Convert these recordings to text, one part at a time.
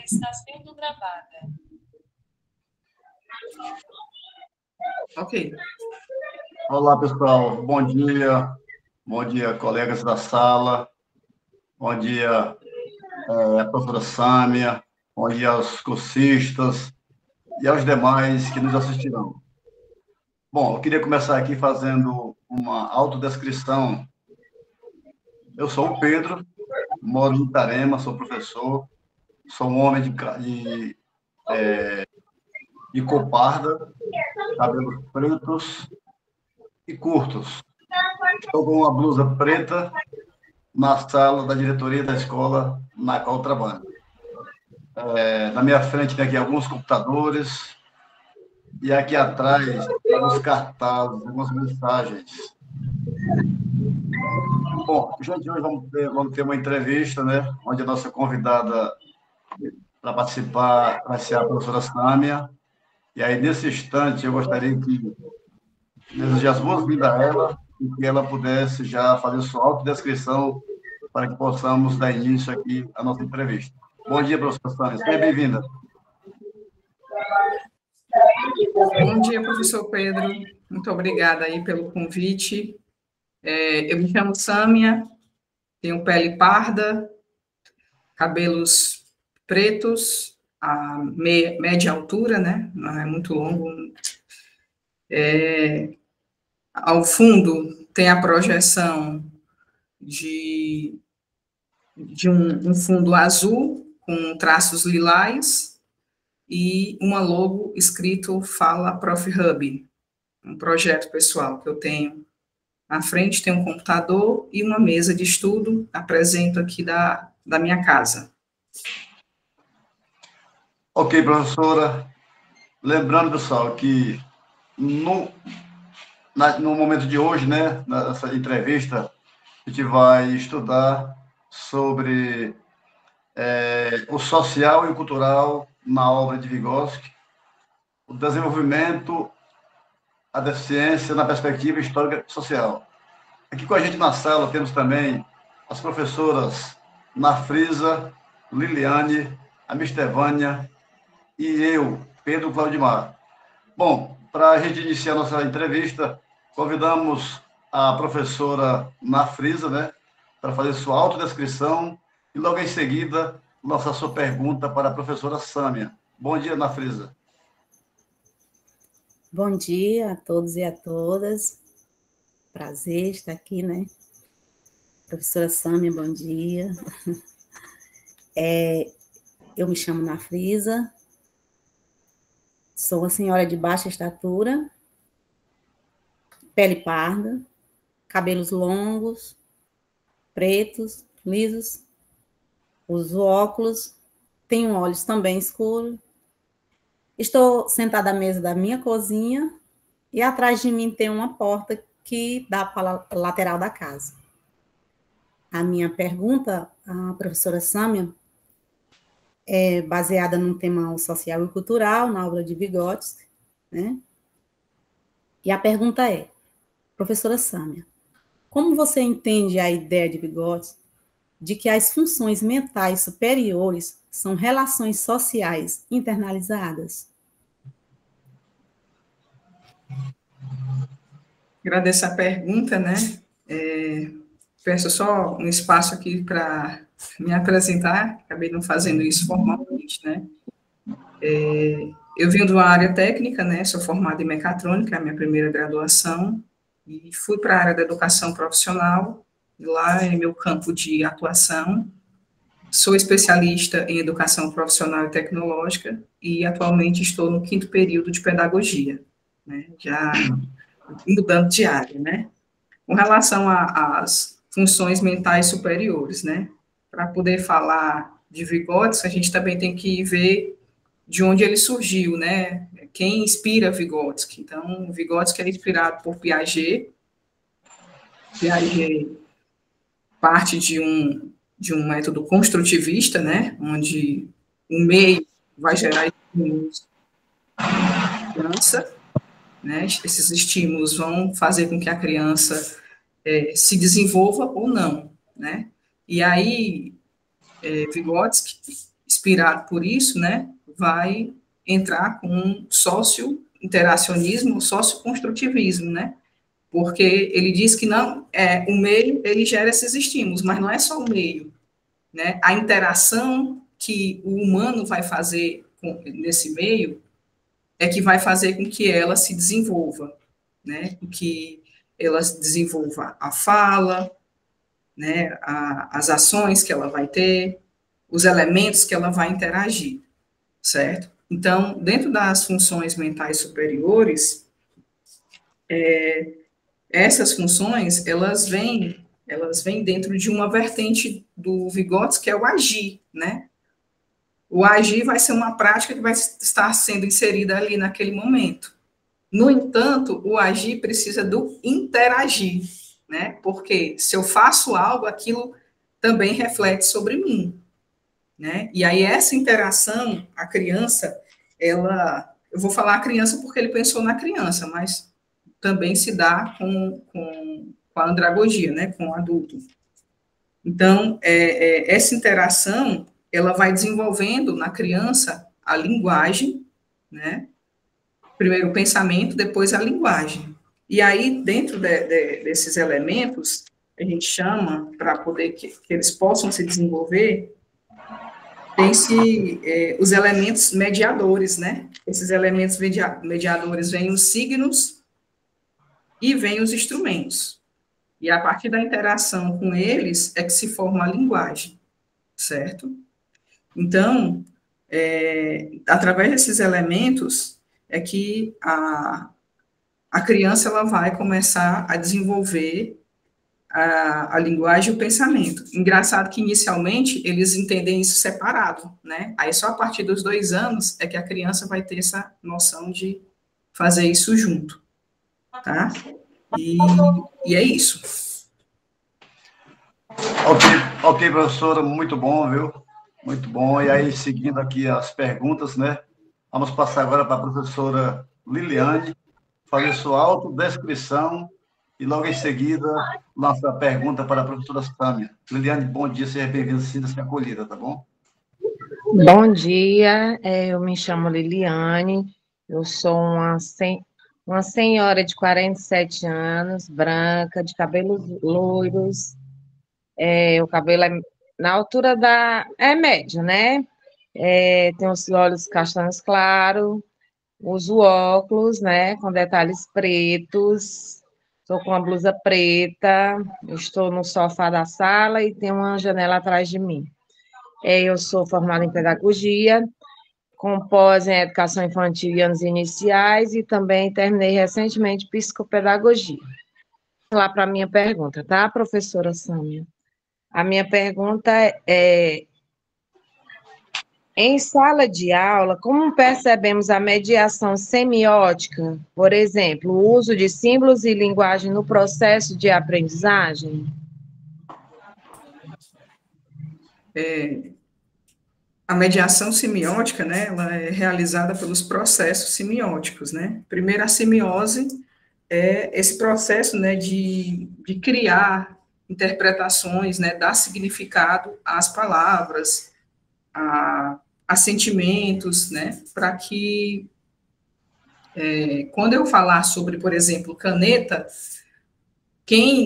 Está sendo gravada. Ok. Olá, pessoal. Bom dia. Bom dia, colegas da sala. Bom dia, professora Sâmia. Bom dia aos cursistas e aos demais que nos assistirão. Bom, eu queria começar aqui fazendo uma autodescrição. Eu sou o Pedro, moro em Itarema, sou professor, sou um homem de cor parda, cabelos pretos e curtos. Estou com uma blusa preta na sala da diretoria da escola na qual trabalho. Na minha frente tem aqui alguns computadores e aqui atrás alguns cartazes, algumas mensagens. Bom, gente, hoje vamos ter uma entrevista, né, onde a nossa convidada para participar vai ser a professora Sâmia. E aí, nesse instante, eu gostaria que desejar as boas-vindas a ela e que ela pudesse já fazer sua autodescrição para que possamos dar início aqui à nossa entrevista. Bom dia, professora Sâmia. Seja bem-vinda. Bom dia, professor Pedro. Muito obrigada aí pelo convite. Eu me chamo Sâmia, tenho pele parda, cabelos pretos, a média altura, né? Não é muito longo. Ao fundo tem a projeção de um fundo azul com traços lilás e uma logo escrito Fala Prof. Hub, um projeto pessoal que eu tenho. Na frente tem um computador e uma mesa de estudo, apresento aqui da minha casa. Ok, professora. Lembrando, pessoal, que no momento de hoje, né, nessa entrevista, a gente vai estudar sobre o social e o cultural na obra de Vygotsky, o desenvolvimento, a deficiência na perspectiva histórica e social. Aqui com a gente na sala temos também as professoras Nafrisa, Liliane, Amistevânia e eu, Pedro Claudimar. Bom, para a gente iniciar a nossa entrevista, convidamos a professora Nafrisa, né, para fazer sua autodescrição e logo em seguida lançar sua pergunta para a professora Sâmia. Bom dia, Nafrisa. Bom dia a todos e a todas. Prazer estar aqui, né? Professora Sâmia, bom dia. Eu me chamo Nafrisa, sou uma senhora de baixa estatura, pele parda, cabelos longos, pretos, lisos, uso óculos, tenho olhos também escuros. Estou sentada à mesa da minha cozinha e atrás de mim tem uma porta que dá para a lateral da casa. A minha pergunta à professora Sâmia é baseada num tema social e cultural, na obra de Vygotsky, né? E a pergunta é, professora Sâmia, como você entende a ideia de Vygotsky de que as funções mentais superiores são relações sociais internalizadas? Agradeço a pergunta, né? Peço só um espaço aqui para me apresentar, acabei não fazendo isso formalmente, né? Eu vim de uma área técnica, né? Sou formada em mecatrônica, é a minha primeira graduação, e fui para a área da educação profissional, e lá é meu campo de atuação. Sou especialista em educação profissional e tecnológica, e atualmente estou no 5º período de pedagogia, né? Já mudando de área, né? Com relação às funções mentais superiores, né? Para poder falar de Vygotsky, a gente também tem que ver de onde ele surgiu, né? Quem inspira Vygotsky. Então, Vygotsky é inspirado por Piaget. Piaget parte de um método construtivista, né? Onde o meio vai gerar estímulos à criança, né? Esses estímulos vão fazer com que a criança se desenvolva ou não, né? E aí, Vygotsky, inspirado por isso, né, vai entrar com socio-interacionismo, socio-construtivismo, né, porque ele diz que não, o meio, ele gera esses estímulos, mas não é só o meio, né, a interação que o humano vai fazer nesse meio é que vai fazer com que ela se desenvolva, né, com que ela desenvolva a fala, né, as ações que ela vai ter, os elementos que ela vai interagir, certo? Então, dentro das funções mentais superiores, essas funções, elas vêm dentro de uma vertente do Vygotsky, que é o agir, né? O agir vai ser uma prática que vai estar sendo inserida ali naquele momento. No entanto, o agir precisa do interagir, né? Porque se eu faço algo, aquilo também reflete sobre mim, né? E aí essa interação, a criança, eu vou falar a criança porque ele pensou na criança, mas também se dá com a andragogia, né? Com o adulto. Então, essa interação, ela vai desenvolvendo na criança a linguagem, né? Primeiro o pensamento, depois a linguagem. E aí, dentro desses elementos, a gente chama, para poder que eles possam se desenvolver, tem-se os elementos mediadores, né? Esses elementos mediadores vêm os signos e vêm os instrumentos. E a partir da interação com eles é que se forma a linguagem, certo? Então, através desses elementos é que a criança ela vai começar a desenvolver a linguagem e o pensamento. Engraçado que, inicialmente, eles entendem isso separado, né? Aí, só a partir dos 2 anos é que a criança vai ter essa noção de fazer isso junto, tá? E é isso. Ok, professora, muito bom, viu? Muito bom. E aí, seguindo aqui as perguntas, né? Vamos passar agora para a professora Liliane, fazer sua autodescrição e logo em seguida lançar a pergunta para a professora Sâmia. Liliane, bom dia, seja bem-vinda, sinta-se acolhida, tá bom? Bom dia, eu me chamo Liliane, eu sou uma senhora de 47 anos, branca, de cabelos loiros, o cabelo é na altura médio, né? Tenho os olhos castanhos claros, uso óculos, né, com detalhes pretos, estou com uma blusa preta, estou no sofá da sala e tem uma janela atrás de mim. Eu sou formada em pedagogia, com pós em educação infantil e anos iniciais, e também terminei recentemente psicopedagogia. Vou lá para a minha pergunta, tá, professora Sâmia? A minha pergunta é: em sala de aula, como percebemos a mediação semiótica, por exemplo, o uso de símbolos e linguagem no processo de aprendizagem? A mediação semiótica, né, ela é realizada pelos processos semióticos, né? Primeiro, a semiose é esse processo, né, de criar interpretações, né, dar significado às palavras, a sentimentos, né, para que, quando eu falar sobre, por exemplo, caneta,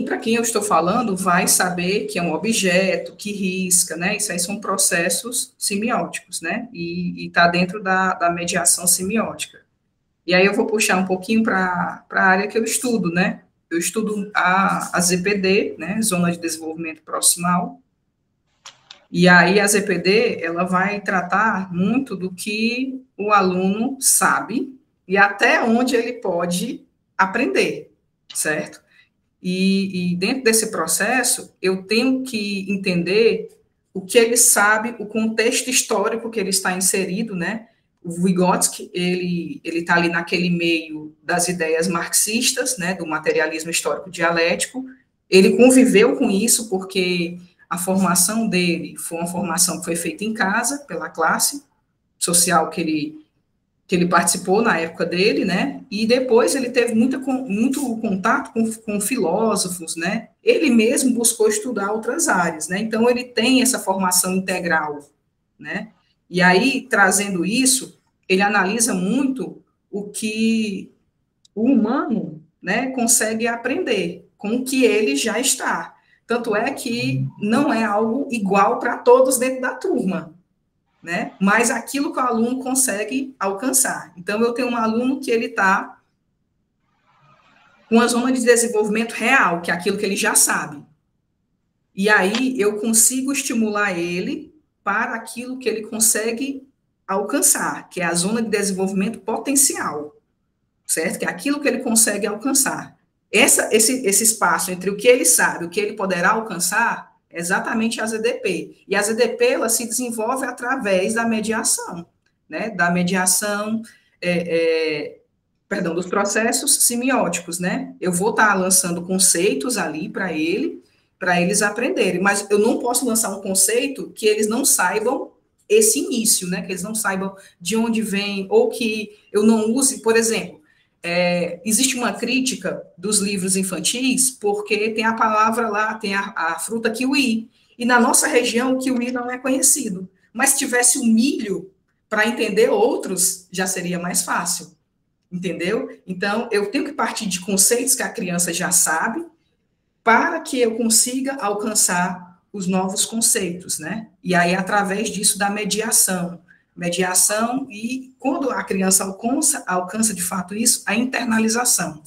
para quem eu estou falando vai saber que é um objeto, que risca, né, isso aí são processos semióticos, né, e está dentro da mediação semiótica. E aí eu vou puxar um pouquinho para a área que eu estudo, né, eu estudo a ZPD, né, Zona de Desenvolvimento Proximal, e aí a ZPD, ela vai tratar muito do que o aluno sabe e até onde ele pode aprender, certo? E dentro desse processo, eu tenho que entender o que ele sabe, o contexto histórico que ele está inserido, né? O Vygotsky, ele está ali naquele meio das ideias marxistas, né, do materialismo histórico dialético, ele conviveu com isso porque a formação dele foi uma formação que foi feita em casa, pela classe social que que ele participou na época dele, né? E depois ele teve muito contato com filósofos, né? Ele mesmo buscou estudar outras áreas, né? Então ele tem essa formação integral, né? E aí, trazendo isso, ele analisa muito o que o humano, né, consegue aprender com o que ele já está. Tanto é que não é algo igual para todos dentro da turma, né? Mas aquilo que o aluno consegue alcançar. Então, eu tenho um aluno que ele está com uma zona de desenvolvimento real, que é aquilo que ele já sabe. E aí, eu consigo estimular ele para aquilo que ele consegue alcançar, que é a zona de desenvolvimento potencial, certo? Que é aquilo que ele consegue alcançar. Esse espaço entre o que ele sabe e o que ele poderá alcançar é exatamente a ZDP. E a ZDP, ela se desenvolve através da mediação, né? Da mediação, dos processos semióticos, né? Eu vou estar lançando conceitos ali para eles aprenderem, mas eu não posso lançar um conceito que eles não saibam esse início, né? Que eles não saibam de onde vem, ou que eu não use, por exemplo, existe uma crítica dos livros infantis, porque tem a palavra lá, tem a fruta kiwi, e na nossa região o kiwi não é conhecido, mas se tivesse o milho, para entender outros, já seria mais fácil, entendeu? Então, eu tenho que partir de conceitos que a criança já sabe, para que eu consiga alcançar os novos conceitos, né? E aí, através disso, da mediação, e quando a criança alcança de fato isso, a internalização,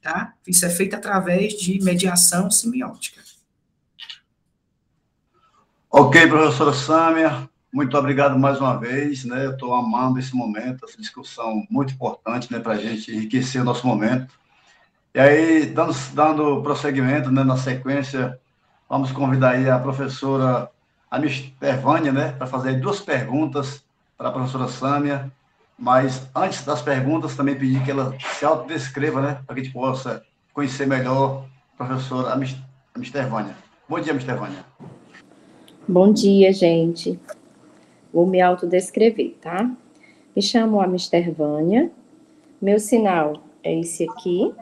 tá? Isso é feito através de mediação semiótica. Ok, professora Sâmia, muito obrigado mais uma vez, né? Eu estou amando esse momento, essa discussão muito importante, né, para a gente enriquecer o nosso momento. E aí, dando prosseguimento, né, na sequência, vamos convidar aí a professora Amistervânia, né, para fazer 2 perguntas para a professora Sâmia, mas antes das perguntas, também pedir que ela se autodescreva, né, para que a gente possa conhecer melhor a professora Amistervânia. Bom dia, Amistervânia. Bom dia, gente. Vou me autodescrever, tá? Me chamo Amistervânia, meu sinal é esse aqui,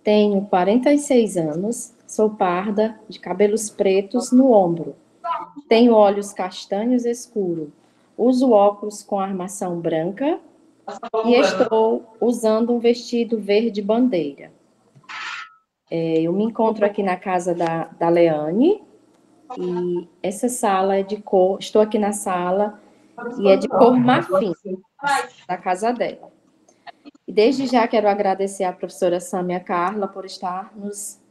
tenho 46 anos, sou parda, de cabelos pretos no ombro, tenho olhos castanhos escuros, uso óculos com armação branca e estou usando um vestido verde bandeira. Eu me encontro aqui na casa da Leane e essa sala é de cor, estou aqui na sala e é de cor marfim, da casa dela. E desde já quero agradecer à professora Sâmia Carla por estar nos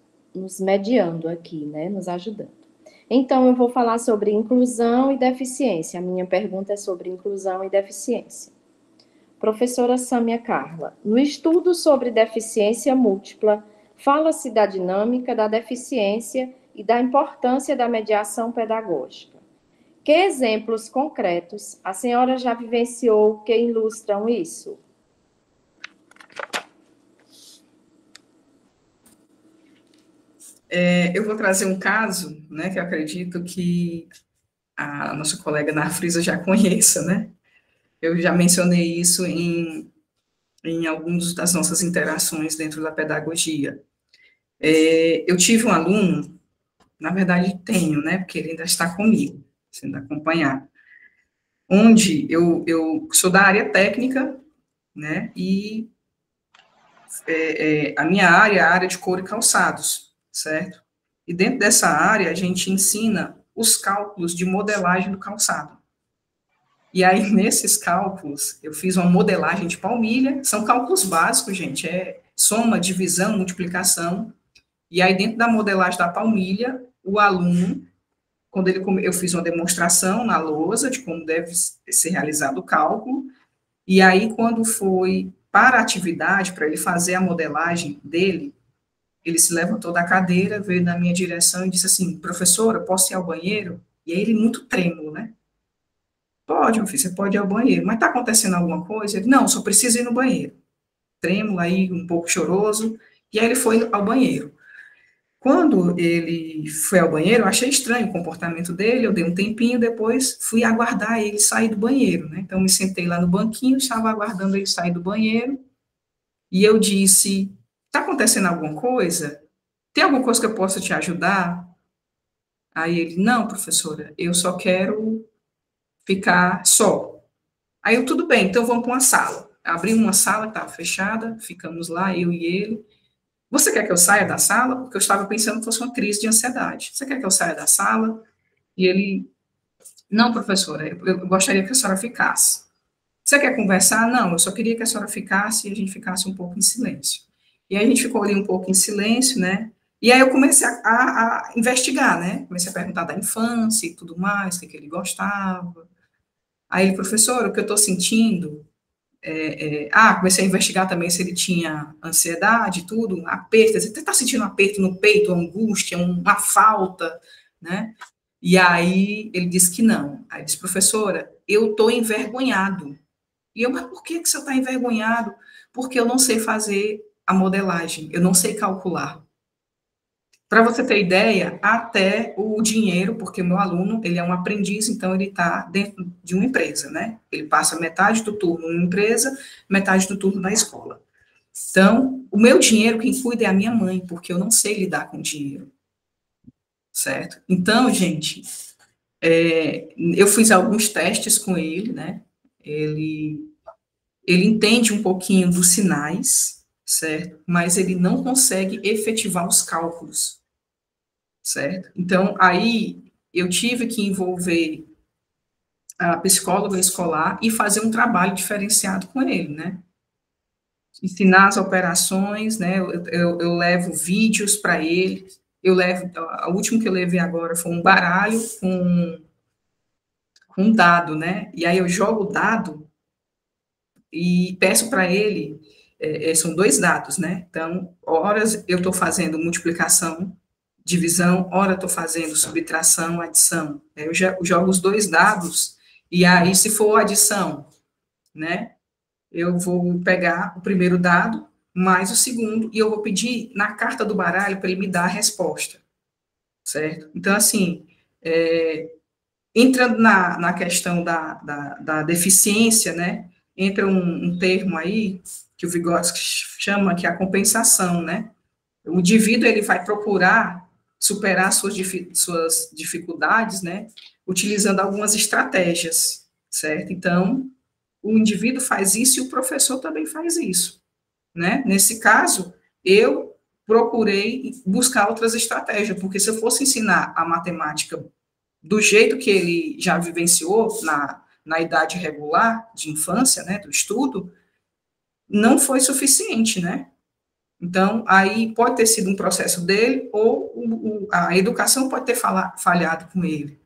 mediando aqui, né, nos ajudando. Então, eu vou falar sobre inclusão e deficiência. A minha pergunta é sobre inclusão e deficiência. Professora Sâmia Carla, no estudo sobre deficiência múltipla, fala-se da dinâmica da deficiência e da importância da mediação pedagógica. Que exemplos concretos a senhora já vivenciou que ilustram isso? Eu vou trazer um caso, né, que eu acredito que a nossa colega Narfrisa já conheça, né? Eu já mencionei isso em algumas das nossas interações dentro da pedagogia. Eu tive um aluno, na verdade tenho, né, porque ele ainda está comigo, sendo acompanhado, onde eu sou da área técnica, né, e a minha área é a área de couro e calçados, certo? E dentro dessa área, a gente ensina os cálculos de modelagem do calçado. E aí, nesses cálculos, eu fiz uma modelagem de palmilha, são cálculos básicos, gente, soma, divisão, multiplicação, e aí, dentro da modelagem da palmilha, o aluno, eu fiz uma demonstração na lousa de como deve ser realizado o cálculo, e aí, quando foi para a atividade, para ele fazer a modelagem dele, ele se levantou da cadeira, veio na minha direção e disse assim, professora, posso ir ao banheiro? E aí ele muito trêmulo, né? Pode, meu filho, você pode ir ao banheiro. Mas está acontecendo alguma coisa? Ele, não, só preciso ir no banheiro. Trêmulo aí, um pouco choroso. E aí ele foi ao banheiro. Quando ele foi ao banheiro, eu achei estranho o comportamento dele, eu dei um tempinho, depois fui aguardar ele sair do banheiro, né? Então, me sentei lá no banquinho, estava aguardando ele sair do banheiro, e eu disse, está acontecendo alguma coisa? Tem alguma coisa que eu possa te ajudar? Aí ele, não, professora, eu só quero ficar só. Aí eu, tudo bem, então vamos para uma sala. Abri uma sala que estava fechada, ficamos lá, eu e ele. Você quer que eu saia da sala? Porque eu estava pensando que fosse uma crise de ansiedade. Você quer que eu saia da sala? E ele, não, professora, eu gostaria que a senhora ficasse. Você quer conversar? Não, eu só queria que a senhora ficasse e a gente ficasse um pouco em silêncio. E aí a gente ficou ali um pouco em silêncio, né? E aí eu comecei a investigar, né? Comecei a perguntar da infância e tudo mais, o que ele gostava. Aí ele, professor, o que eu estou sentindo comecei a investigar também se ele tinha ansiedade, tudo, aperto, você está sentindo um aperto no peito, angústia, uma falta, né? E aí ele disse que não. Aí disse, professora, eu estou envergonhado. E eu, mas por que você está envergonhado? Porque eu não sei fazer a modelagem, eu não sei calcular. Para você ter ideia, até o dinheiro, porque o meu aluno, ele é um aprendiz, então ele está dentro de uma empresa, né? Ele passa metade do turno na empresa, metade do turno na escola. Então, o meu dinheiro, quem cuida é a minha mãe, porque eu não sei lidar com dinheiro, certo? Então, gente, eu fiz alguns testes com ele, né? Ele entende um pouquinho dos sinais, certo? Mas ele não consegue efetivar os cálculos, certo? Então, aí eu tive que envolver a psicóloga escolar e fazer um trabalho diferenciado com ele, né? Ensinar as operações, né? Eu levo vídeos para ele, a última que eu levei agora foi um baralho com um dado, né? E aí eu jogo o dado e peço para ele, são 2 dados, né? Então, horas eu estou fazendo multiplicação, divisão, hora estou fazendo subtração, adição. Eu jogo os 2 dados, e aí, se for adição, né, eu vou pegar o primeiro dado, mais o segundo, e eu vou pedir na carta do baralho para ele me dar a resposta, certo? Então, assim, entrando na questão da deficiência, né, entra um termo aí, que o Vygotsky chama, que é a compensação, né? O indivíduo, ele vai procurar superar suas dificuldades, né, utilizando algumas estratégias, certo? Então, o indivíduo faz isso e o professor também faz isso, né? Nesse caso, eu procurei buscar outras estratégias, porque se eu fosse ensinar a matemática do jeito que ele já vivenciou na idade regular de infância, né, do estudo, não foi suficiente, né? Então, aí pode ter sido um processo dele, ou a educação pode ter falhado com ele.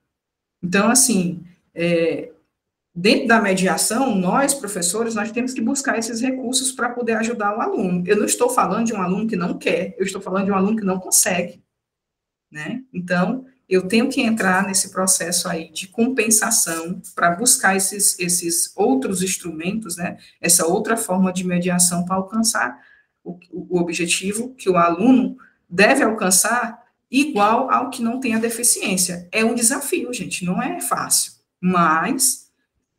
Então, assim, dentro da mediação, nós, professores, nós temos que buscar esses recursos para poder ajudar o aluno. Eu não estou falando de um aluno que não quer, eu estou falando de um aluno que não consegue, né? Então, eu tenho que entrar nesse processo aí de compensação para buscar esses outros instrumentos, né? Essa outra forma de mediação para alcançar o objetivo que o aluno deve alcançar igual ao que não tem a deficiência. É um desafio, gente, não é fácil, mas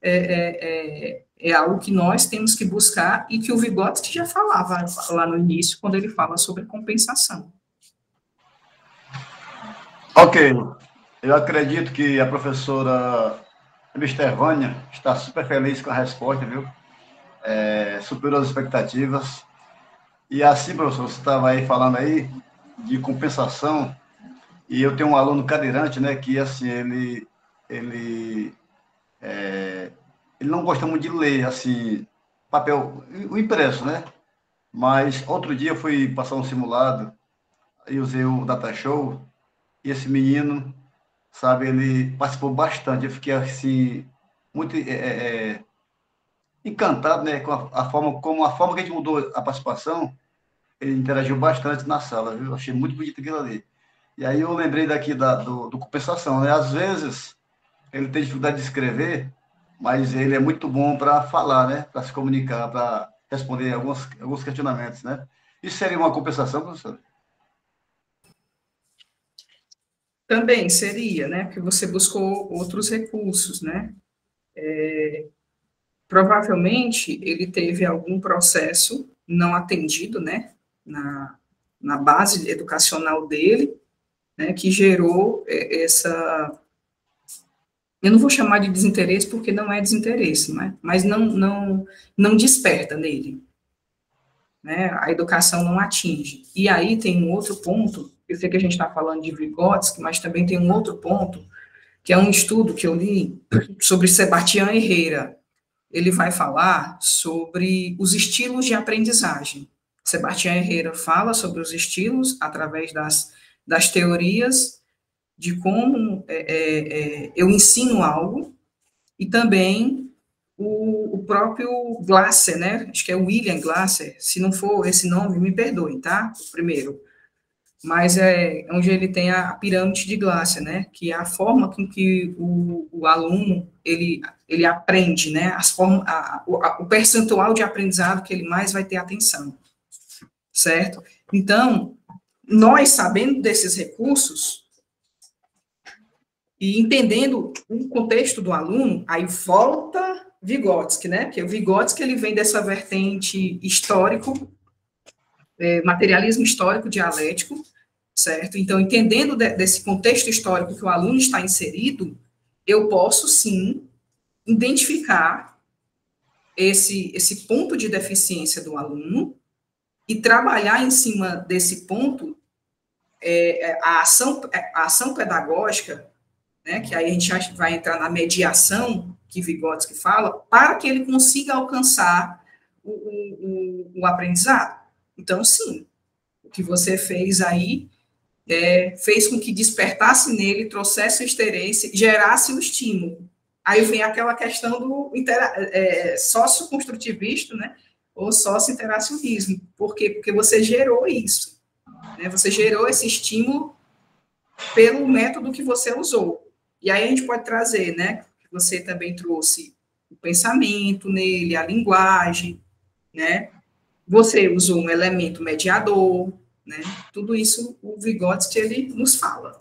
é algo que nós temos que buscar e que o Vygotsky já falava lá no início, quando ele fala sobre compensação. Ok, eu acredito que a professora Mr. Vânia está super feliz com a resposta, viu? Superou as expectativas. E assim, professor, você estava aí falando aí de compensação, e eu tenho um aluno cadeirante, né, que assim, ele não gosta muito de ler, assim, papel, o impresso, né? Mas outro dia eu fui passar um simulado e usei o DataShow, e esse menino, sabe, ele participou bastante. Eu fiquei, assim, muito encantado, né, com a forma que a gente mudou a participação. Ele interagiu bastante na sala, viu? Achei muito bonito aquilo ali. E aí eu lembrei daqui do compensação, né? Às vezes ele tem dificuldade de escrever, mas ele é muito bom para falar, né? Para se comunicar, para responder alguns questionamentos, né? Isso seria uma compensação, professor? Também seria, né? Porque você buscou outros recursos, né? Provavelmente ele teve algum processo não atendido, né? Na base educacional dele, né? Que gerou essa. Eu não vou chamar de desinteresse porque não é desinteresse, né? Mas não desperta nele, né? A educação não atinge. E aí tem um outro ponto. Eu sei que a gente está falando de Vygotsky, mas também tem um outro ponto, que é um estudo que eu li sobre Sebastião Herrera. Ele vai falar sobre os estilos de aprendizagem. Sebastião Herrera fala sobre os estilos através das teorias de como eu ensino algo, e também o próprio Glasser, né? Acho que é William Glasser, se não for esse nome, me perdoe, tá? Primeiro. Mas é onde ele tem a pirâmide de Glasser, né? Que é a forma com que o aluno ele aprende, né? O percentual de aprendizado que ele mais vai ter atenção, certo? Então, nós sabendo desses recursos e entendendo o contexto do aluno, aí volta Vygotsky, né? Porque o Vygotsky ele vem dessa vertente histórico, materialismo histórico dialético, certo? Então, entendendo desse contexto histórico que o aluno está inserido, eu posso, sim, identificar esse ponto de deficiência do aluno e trabalhar em cima desse ponto a ação pedagógica, né, que aí a gente vai entrar na mediação que Vygotsky fala, para que ele consiga alcançar o aprendizado. Então, sim, o que você fez aí fez com que despertasse nele, trouxesse o interesse, gerasse o estímulo. Aí vem aquela questão do socioconstrutivista, né, ou socio-interacionismo. Por quê? Porque você gerou isso, né, você gerou esse estímulo pelo método que você usou. E aí a gente pode trazer, né, você também trouxe o pensamento nele, a linguagem, né, você usou um elemento mediador, né, tudo isso o Vygotsky, ele nos fala.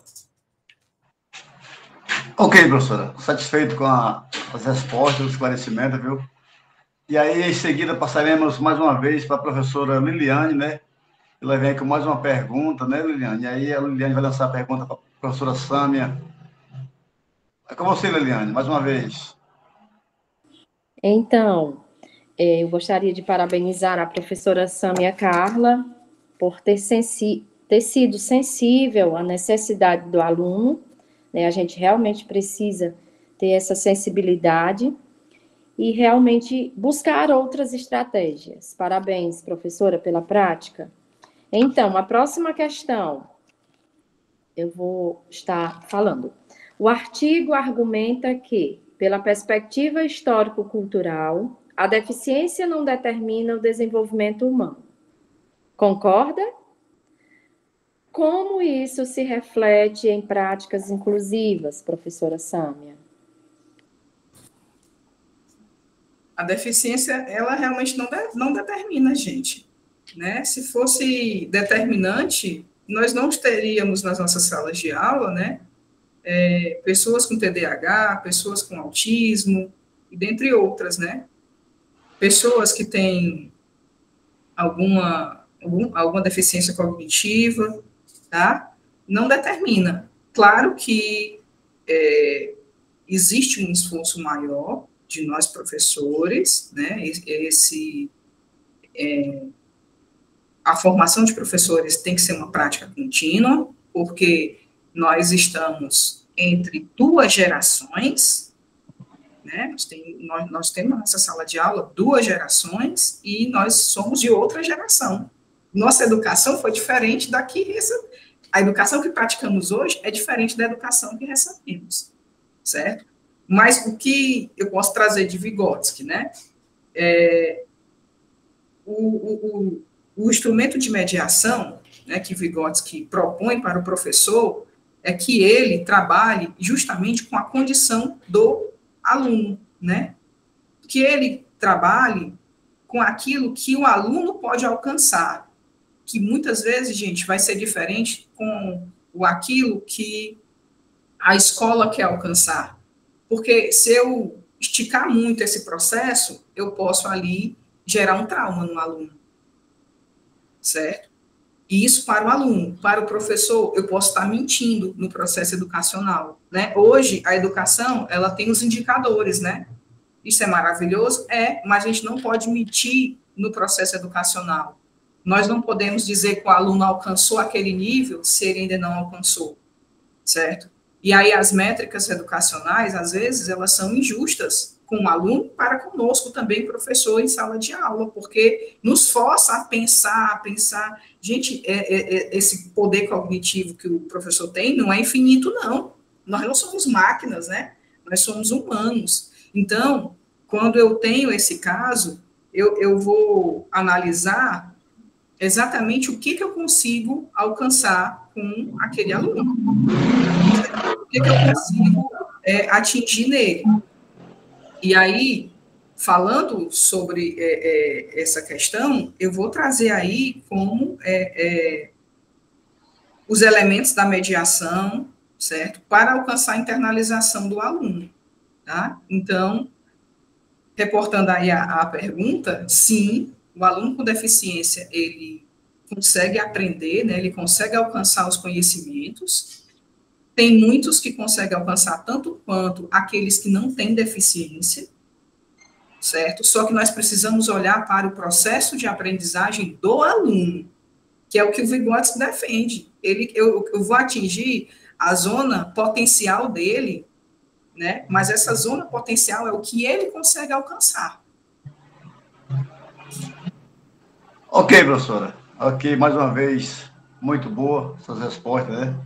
Ok, professora, satisfeito com as respostas, o esclarecimento, viu? E aí, em seguida, passaremos mais uma vez para a professora Liliane, né? Ela vem com mais uma pergunta, né, Liliane? E aí a Liliane vai lançar a pergunta para a professora Sâmia. É com você, Liliane, mais uma vez. Então, eu gostaria de parabenizar a professora Sâmia Carla por ter sido sensível à necessidade do aluno, né? A gente realmente precisa ter essa sensibilidade e realmente buscar outras estratégias. Parabéns, professora, pela prática. Então, a próxima questão, eu vou estar falando. O artigo argumenta que, pela perspectiva histórico-cultural, a deficiência não determina o desenvolvimento humano. Concorda? Como isso se reflete em práticas inclusivas, professora Sâmia? A deficiência, ela realmente não determina, gente, né? Se fosse determinante, nós não teríamos nas nossas salas de aula, né, pessoas com TDAH, pessoas com autismo, e dentre outras, né? Pessoas que têm alguma deficiência cognitiva, tá? Não determina. Claro que existe um esforço maior de nós professores, né? A formação de professores tem que ser uma prática contínua, porque nós estamos entre duas gerações, né? Nós temos nessa sala de aula 2 gerações e nós somos de outra geração. Nossa educação foi diferente a educação que praticamos hoje é diferente da educação que recebemos, certo? Mas o que eu posso trazer de Vygotsky, né? O instrumento de mediação, né, que Vygotsky propõe para o professor é que ele trabalhe justamente com a condição do aluno, né? Que ele trabalhe com aquilo que o aluno pode alcançar, que muitas vezes, gente, vai ser diferente com aquilo que a escola quer alcançar. Porque se eu esticar muito esse processo, eu posso ali gerar um trauma no aluno, certo? E isso para o aluno. Para o professor, eu posso estar mentindo no processo educacional, né? Hoje, a educação, ela tem os indicadores, né? Isso é maravilhoso? É, mas a gente não pode mentir no processo educacional. Nós não podemos dizer que o aluno alcançou aquele nível se ele ainda não alcançou, certo? E aí as métricas educacionais, às vezes, elas são injustas com o aluno para conosco também, professor, em sala de aula, porque nos força a pensar. Gente, esse poder cognitivo que o professor tem não é infinito, não. Nós não somos máquinas, né? Nós somos humanos. Então, quando eu tenho esse caso, eu vou analisar exatamente o que eu consigo alcançar com aquele aluno. O que eu consigo atingir nele. E aí, falando sobre essa questão, eu vou trazer aí como os elementos da mediação, certo? Para alcançar a internalização do aluno, tá? Então, reportando aí a pergunta, sim, o aluno com deficiência, ele consegue aprender, né? Ele consegue alcançar os conhecimentos. Tem muitos que conseguem alcançar tanto quanto aqueles que não têm deficiência, certo? Só que nós precisamos olhar para o processo de aprendizagem do aluno, que é o que o Vygotsky defende. Eu vou atingir a zona potencial dele, né? Mas essa zona potencial é o que ele consegue alcançar. Ok, professora. Ok, mais uma vez, muito boa essas respostas, né?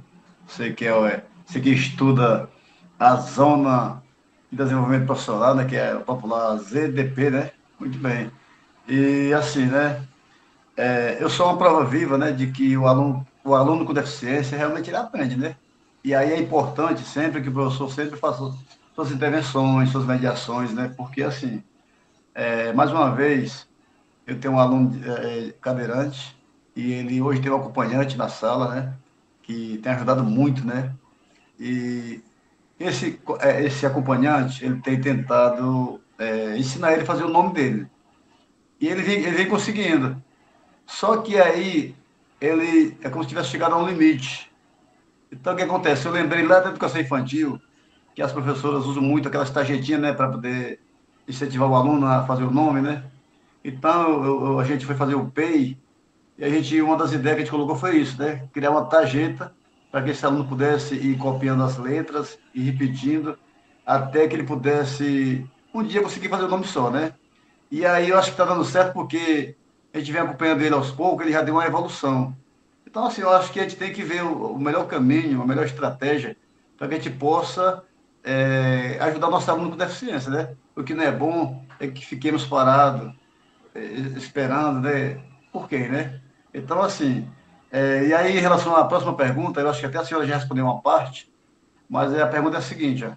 Você que estuda a zona de desenvolvimento profissional, né? Que é o popular ZDP, né? Muito bem. E assim, né? Eu sou uma prova viva, né? De que o aluno com deficiência realmente ele aprende, né? E aí é importante sempre que o professor sempre faça suas intervenções, suas mediações, né? Porque assim, mais uma vez, eu tenho um aluno cadeirante e ele hoje tem um acompanhante na sala, né? Que tem ajudado muito, né? E esse acompanhante, ele tem tentado ensinar ele a fazer o nome dele. E ele vem conseguindo. Só que aí, ele é como se tivesse chegado a um limite. Então, o que acontece? Eu lembrei lá da educação infantil, que as professoras usam muito aquelas tarjetinhas, né? Para poder incentivar o aluno a fazer o nome, né? Então, a gente foi fazer o PEI, e uma das ideias que a gente colocou foi isso, né? Criar uma tarjeta para que esse aluno pudesse ir copiando as letras e repetindo, até que ele pudesse, um dia, conseguir fazer o nome só, né? E aí eu acho que está dando certo porque a gente vem acompanhando ele aos poucos, ele já deu uma evolução. Então, assim, eu acho que a gente tem que ver o melhor caminho, a melhor estratégia, para que a gente possa ajudar o nosso aluno com deficiência, né? O que não é bom é que fiquemos parados, esperando, né? Por quê, né? Então, assim, e aí, em relação à próxima pergunta, eu acho que até a senhora já respondeu uma parte, mas a pergunta é a seguinte, ó.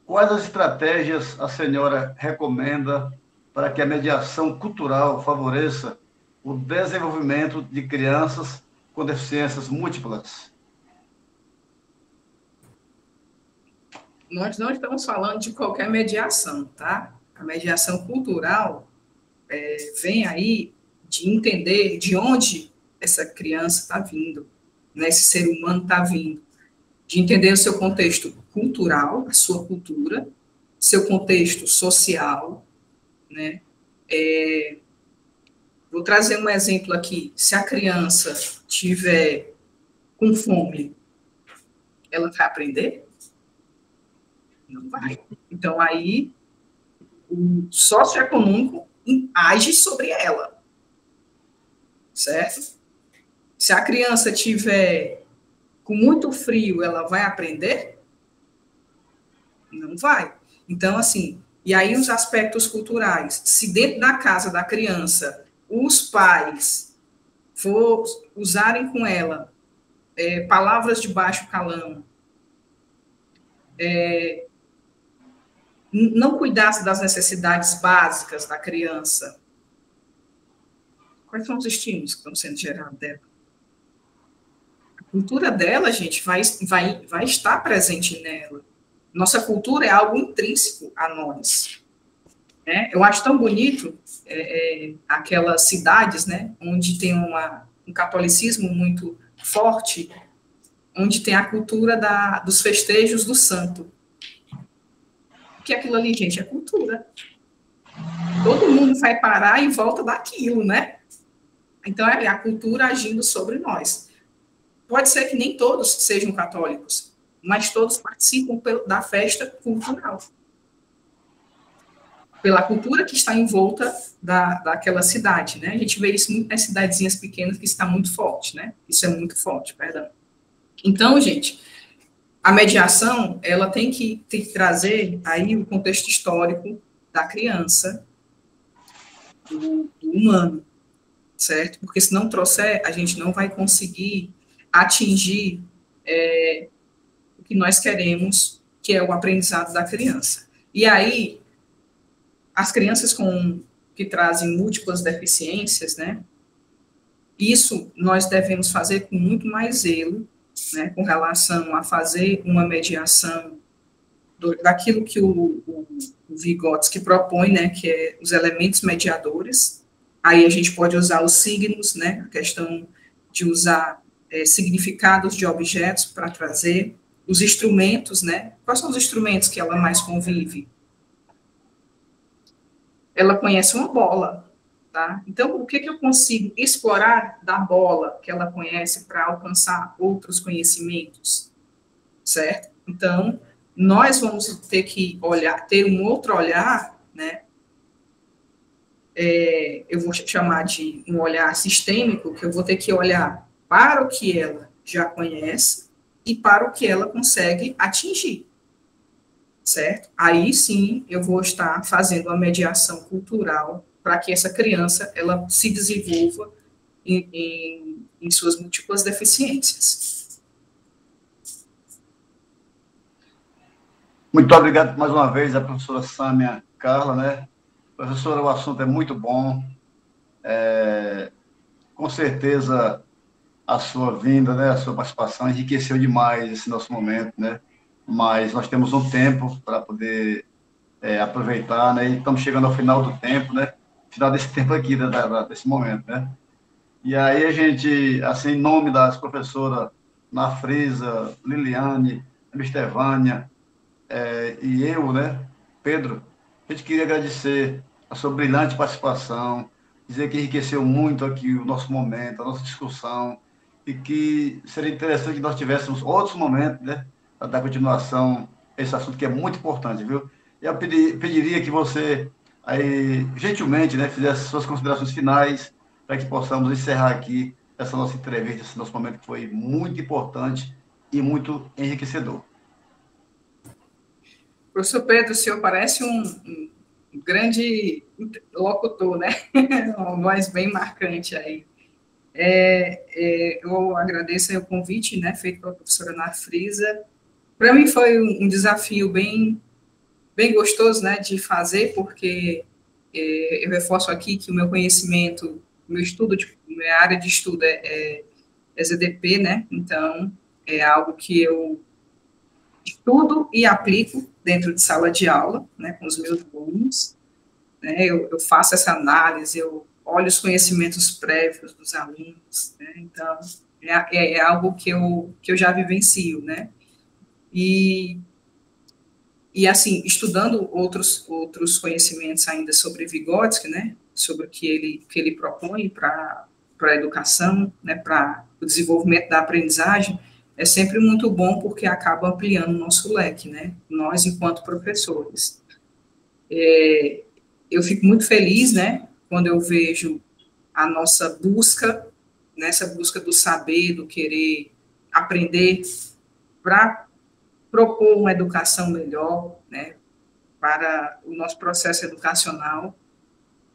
Quais as estratégias a senhora recomenda para que a mediação cultural favoreça o desenvolvimento de crianças com deficiências múltiplas? Nós não estamos falando de qualquer mediação, tá? A mediação cultural vem aí de entender de onde essa criança está vindo, né? Esse ser humano está vindo, de entender o seu contexto cultural, a sua cultura, seu contexto social, né? Vou trazer um exemplo aqui. Se a criança tiver com fome, ela vai aprender? Não vai. Então, aí, o socioeconômico age sobre ela, certo? Se a criança tiver com muito frio, ela vai aprender? Não vai. Então, assim, e aí os aspectos culturais. Se dentro da casa da criança, os pais for usarem com ela palavras de baixo calão, não cuidasse das necessidades básicas da criança, quais são os estímulos que estão sendo gerados dela? A cultura dela, gente, vai estar presente nela. Nossa cultura é algo intrínseco a nós. Né? Eu acho tão bonito aquelas cidades, né, onde tem um catolicismo muito forte, onde tem a cultura dos festejos do santo. Porque aquilo ali, gente, é cultura. Todo mundo vai parar em volta daquilo, né? Então, é a cultura agindo sobre nós. Pode ser que nem todos sejam católicos, mas todos participam da festa cultural. Pela cultura que está em volta daquela cidade, né? A gente vê isso muito nas cidadezinhas pequenas, que está muito forte, né? Isso é muito forte, perdão. Então, gente, a mediação, ela tem que trazer aí o contexto histórico da criança, do humano, certo? Porque se não trouxer, a gente não vai conseguir atingir o que nós queremos, que é o aprendizado da criança. E aí, as crianças que trazem múltiplas deficiências, né? Isso nós devemos fazer com muito mais zelo, né, com relação a fazer uma mediação daquilo que o Vygotsky propõe, né, que é os elementos mediadores. Aí a gente pode usar os signos, né, a questão de usar significados de objetos para trazer os instrumentos, né. Quais são os instrumentos que ela mais convive? Ela conhece uma bola, tá? Então, o que eu consigo explorar da bola que ela conhece para alcançar outros conhecimentos, certo? Então, nós vamos ter que ter um outro olhar, né? Eu vou chamar de um olhar sistêmico, que eu vou ter que olhar para o que ela já conhece e para o que ela consegue atingir. Certo? Aí sim eu vou estar fazendo uma mediação cultural para que essa criança ela se desenvolva em suas múltiplas deficiências. Muito obrigado mais uma vez a professora Sâmia Carla, né? Professora, o assunto é muito bom. Com certeza a sua vinda, né, a sua participação enriqueceu demais esse nosso momento, né? Mas nós temos um tempo para poder aproveitar, né? E estamos chegando ao final do tempo, né? Final desse tempo aqui, desse momento, né? E aí a gente, assim, em nome das professoras Nafrisa, Liliane, Estevânia e eu, né, Pedro, a gente queria agradecer a sua brilhante participação, dizer que enriqueceu muito aqui o nosso momento, a nossa discussão, e que seria interessante que nós tivéssemos outros momentos, né, para dar continuação a esse assunto que é muito importante, viu? Eu pediria que você, aí, gentilmente, né, fizesse suas considerações finais, para que possamos encerrar aqui essa nossa entrevista, esse nosso momento que foi muito importante e muito enriquecedor. Professor Pedro, o senhor parece um grande locutor, né? Uma voz bem marcante aí. Eu agradeço o convite, né, feito pela professora Nafrisa. Para mim foi um desafio bem gostoso, né, de fazer, porque eu reforço aqui que o meu conhecimento, meu estudo, minha área de estudo é ZDP, né, então é algo que eu estudo e aplico dentro de sala de aula, né, com os meus alunos, né, eu faço essa análise, eu olho os conhecimentos prévios dos alunos, né, então é algo que eu já vivencio, né, e assim, estudando outros conhecimentos ainda sobre Vygotsky, né, sobre o que ele propõe para a educação, né, para o desenvolvimento da aprendizagem, é sempre muito bom porque acaba ampliando o nosso leque, né, nós enquanto professores. Eu fico muito feliz, né, quando eu vejo a nossa busca, nessa busca do saber, do querer aprender para propor uma educação melhor, né, para o nosso processo educacional,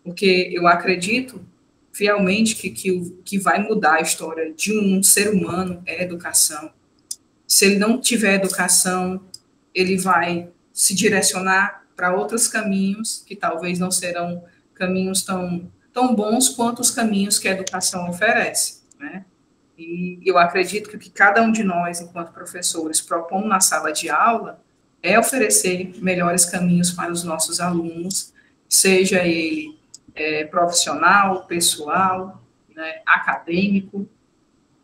porque eu acredito fielmente que vai mudar a história de um ser humano é a educação. Se ele não tiver educação, ele vai se direcionar para outros caminhos que talvez não serão caminhos tão bons quanto os caminhos que a educação oferece, né? E eu acredito que o que cada um de nós, enquanto professores, propomos na sala de aula é oferecer melhores caminhos para os nossos alunos, seja ele profissional, pessoal, né, acadêmico.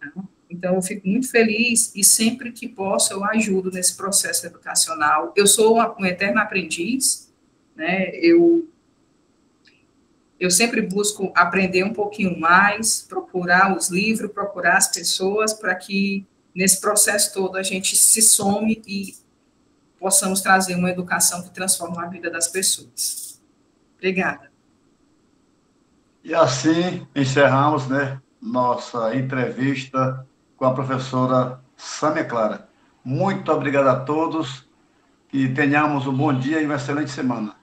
Né? Então, eu fico muito feliz e sempre que posso eu ajudo nesse processo educacional. Eu sou um eterno aprendiz, né? Eu sempre busco aprender um pouquinho mais, procurar os livros, procurar as pessoas, para que nesse processo todo a gente se some e possamos trazer uma educação que transforma a vida das pessoas. Obrigada. E assim encerramos, né, nossa entrevista com a professora Sâmia Clara. Muito obrigado a todos e tenhamos um bom dia e uma excelente semana.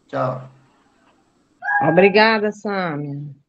Tchau. Obrigada, Sâmia.